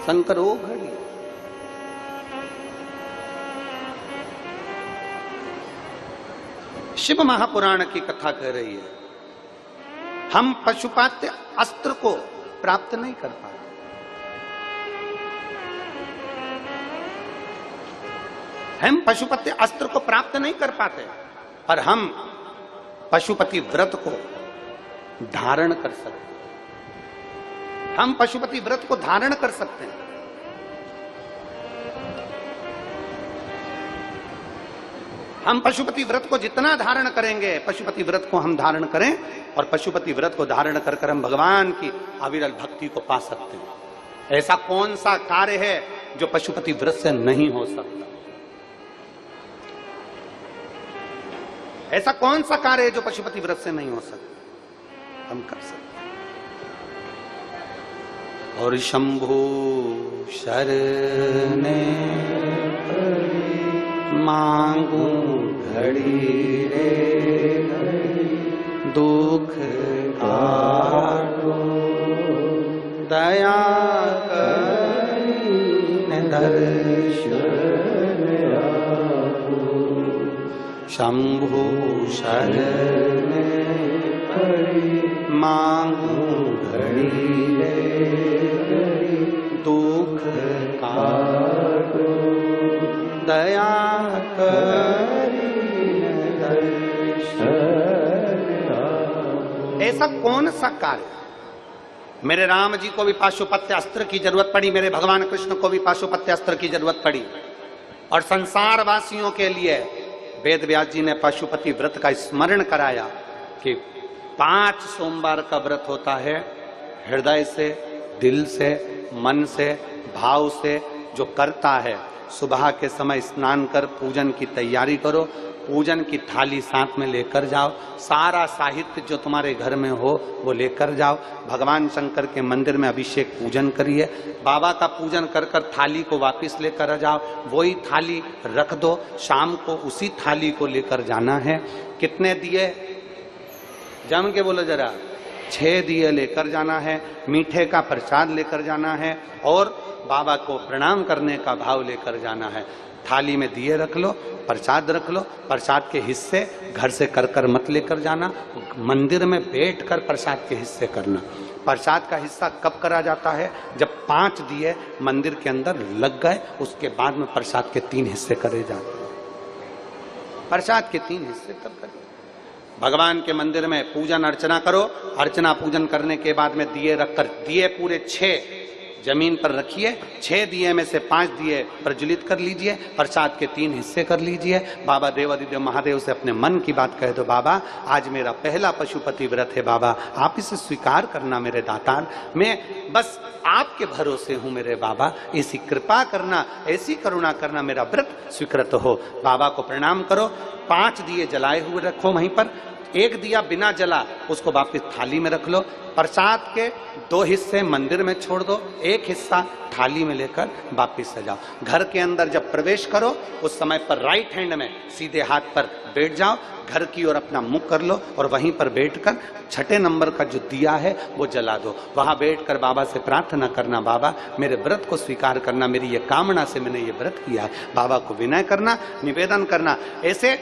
शंकरो घड़ी। शिव महापुराण की कथा कह रही है, हम पशुपात्य अस्त्र को प्राप्त नहीं कर पाते। हम पशुपति अस्त्र को प्राप्त नहीं कर पाते, पर हम पशुपति व्रत को धारण कर सकते हैं। हम पशुपति व्रत को धारण कर सकते हैं। हम पशुपति व्रत को जितना धारण करेंगे, पशुपति व्रत को हम धारण करें और पशुपति व्रत को धारण कर कर हम भगवान की अविरल भक्ति को पा सकते हैं। ऐसा कौन सा कार्य है जो पशुपति व्रत से नहीं हो सकता? ऐसा कौन सा कार्य है जो पशुपति व्रत से नहीं हो सकता? हम कर सकते हैं। और शंभु शरणे मांगू घड़ी रे दुख काटो दया करीन दर्शन शंभु शरण मांगू घड़ी दुख काटो दया करीन दर्शन। ऐसा कौन सा कार्य? मेरे राम जी को भी पाशुपत्य अस्त्र की जरूरत पड़ी, मेरे भगवान कृष्ण को भी पाशुपत्य अस्त्र की जरूरत पड़ी, और संसार वासियों के लिए वेद व्यास जी ने पशुपति व्रत का स्मरण कराया कि 5 सोमवार का व्रत होता है। हृदय से, दिल से, मन से, भाव से जो करता है, सुबह के समय स्नान कर पूजन की तैयारी करो, पूजन की थाली साथ में लेकर जाओ, सारा साहित्य जो तुम्हारे घर में हो वो लेकर जाओ, भगवान शंकर के मंदिर में अभिषेक पूजन करिए, बाबा का पूजन कर कर थाली को वापस लेकर जाओ, वही थाली रख दो, शाम को उसी थाली को लेकर जाना है। कितने दिए? जम के बोलो जरा। 6 दिए लेकर जाना है, मीठे का प्रसाद लेकर जाना है और बाबा को प्रणाम करने का भाव लेकर जाना है। थाली में दिए रख लो, प्रसाद रख लो, प्रसाद के हिस्से घर से कर कर मत लेकर जाना, मंदिर में बैठकर प्रसाद के हिस्से करना। प्रसाद का हिस्सा कब करा जाता है? जब 5 दिए मंदिर के अंदर लग गए, उसके बाद में प्रसाद के 3 हिस्से करे जाते हैं। प्रसाद के 3 हिस्से तब करें। भगवान के मंदिर में पूजन अर्चना करो, अर्चना पूजन करने के बाद में दिए रखकर, दिए पूरे 6 जमीन पर रखिए, 6 दिए में से 5 दिए प्रज्वलित कर लीजिए, प्रसाद के 3 हिस्से कर लीजिए। बाबा देवादिदेव महादेव से अपने मन की बात कह दो, बाबा आज मेरा पहला पशुपति व्रत है, बाबा आप इसे स्वीकार करना मेरे दातार, मैं बस आपके भरोसे हूं मेरे बाबा, ऐसी कृपा करना, ऐसी करुणा करना, मेरा व्रत स्वीकृत हो। बाबा को प्रणाम करो, 5 दिए जलाए हुए रखो वहीं पर, 1 दिया बिना जला उसको वापस थाली में रख लो, प्रसाद के 2 हिस्से मंदिर में छोड़ दो, 1 हिस्सा थाली में लेकर वापस सजाओ। घर के अंदर जब प्रवेश करो उस समय पर राइट हैंड में सीधे हाथ पर बैठ जाओ, घर की ओर अपना मुख कर लो और वहीं पर बैठकर 6ठे नंबर का जो दिया है वो जला दो। वहां बैठकर बाबा से प्रार्थना करना, बाबा मेरे व्रत को स्वीकार करना, मेरी ये कामना से मैंने ये व्रत किया है, बाबा को विनय करना, निवेदन करना। ऐसे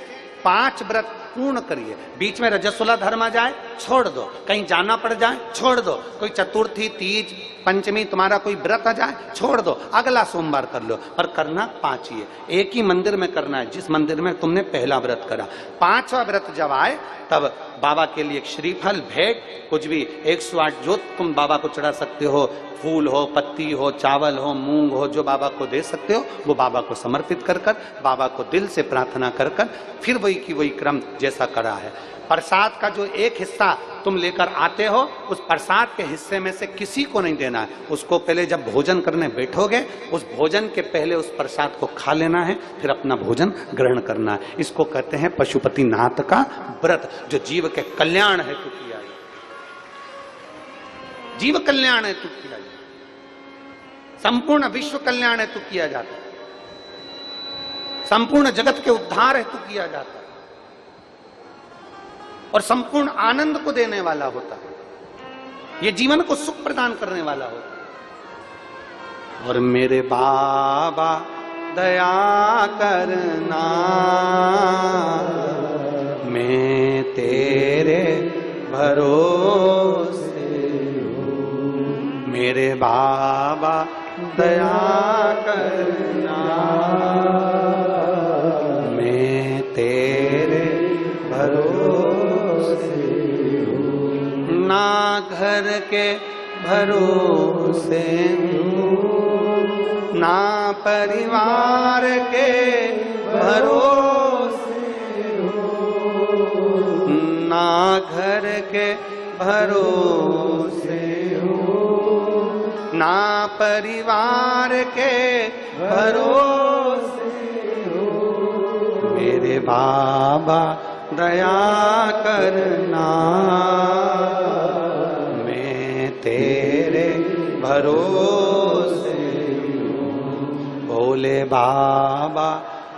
5 व्रत पूर्ण करिए। बीच में रजस्वला धर्म आ जाए छोड़ दो, कहीं जाना पड़ जाए छोड़ दो, कोई चतुर्थी, तीज, पंचमी तुम्हारा कोई व्रत आ जाए छोड़ दो, अगला सोमवार कर लो, पर करना 5 ही है। एक ही मंदिर में करना है जिस मंदिर में तुमने पहला व्रत करा। 5वां व्रत जब आए तब बाबा के लिए श्रीफल, भेंट, कुछ भी 108 जो तुम बाबा को चढ़ा सकते हो, फूल हो, पत्ती हो, चावल हो, मूंग हो, जो बाबा को दे सकते हो वो बाबा को समर्पित कर कर, बाबा को दिल से प्रार्थना कर कर, फिर वही की वही क्रम जैसा करा है। प्रसाद का जो 1 हिस्सा तुम लेकर आते हो, उस प्रसाद के हिस्से में से किसी को नहीं देना है, उसको पहले जब भोजन करने बैठोगे उस भोजन के पहले उस प्रसाद को खा लेना है, फिर अपना भोजन ग्रहण करना है। इसको कहते हैं पशुपतिनाथ का व्रत, जो जीव के कल्याण हेतु किया है, जीव कल्याण हेतु किया है, संपूर्ण विश्व कल्याण हेतु किया जाता है, संपूर्ण जगत के उद्धार हेतु किया जाता है और संपूर्ण आनंद को देने वाला होता है, ये जीवन को सुख प्रदान करने वाला होता है। और मेरे बाबा दया करना, मैं तेरे भरोसे हूँ। मेरे बाबा दया करना, मैं तेरे भरोसे हूँ। ना घर के भरोसे हूँ, ना परिवार के भरोसे हूँ, ना घर के भरोसे हूँ, ना परिवार के भरोसे हूँ। मेरे बाबा दया करना, मैं तेरे भरोसे हूँ। भोले बाबा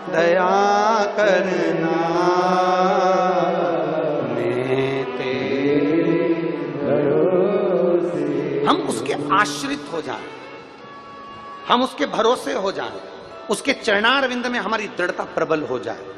दया करना, मैं तेरे भरोसे। हम उसके आश्रित हो जाएं, हम उसके भरोसे हो जाएं, उसके चरणारविंद में हमारी दृढ़ता प्रबल हो जाए।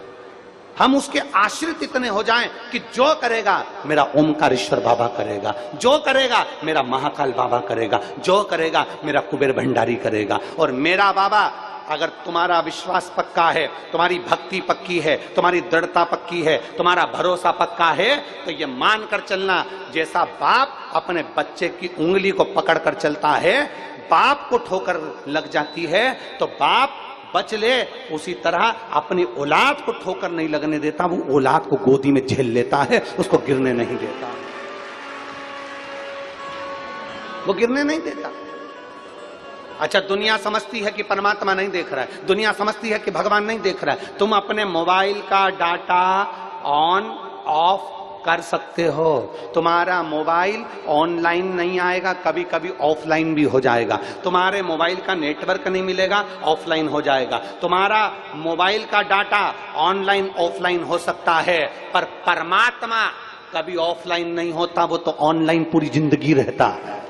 हम उसके आश्रित इतने हो जाएं कि जो करेगा मेरा ओमकारेश्वर बाबा करेगा, जो करेगा मेरा महाकाल बाबा करेगा, जो करेगा मेरा कुबेर भंडारी करेगा। और मेरा बाबा, अगर तुम्हारा विश्वास पक्का है, तुम्हारी भक्ति पक्की है, तुम्हारी दृढ़ता पक्की है, तुम्हारा भरोसा पक्का है, तो ये मान कर चलना, जैसा बाप अपने बच्चे की उंगली को पकड़ कर चलता है, बाप को ठोकर लग जाती है तो बाप बच ले, उसी तरह अपनी औलाद को ठोकर नहीं लगने देता, वो औलाद को गोदी में झेल लेता है, उसको गिरने नहीं देता, वो गिरने नहीं देता। अच्छा, दुनिया समझती है कि परमात्मा नहीं देख रहा है, दुनिया समझती है कि भगवान नहीं देख रहा है। तुम अपने मोबाइल का डाटा ऑन ऑफ कर सकते हो, तुम्हारा मोबाइल ऑनलाइन नहीं आएगा, कभी कभी ऑफलाइन भी हो जाएगा। तुम्हारे मोबाइल का नेटवर्क नहीं मिलेगा, ऑफलाइन हो जाएगा। तुम्हारा मोबाइल का डाटा ऑनलाइन ऑफलाइन हो सकता है, पर परमात्मा कभी ऑफलाइन नहीं होता, वो तो ऑनलाइन पूरी जिंदगी रहता है।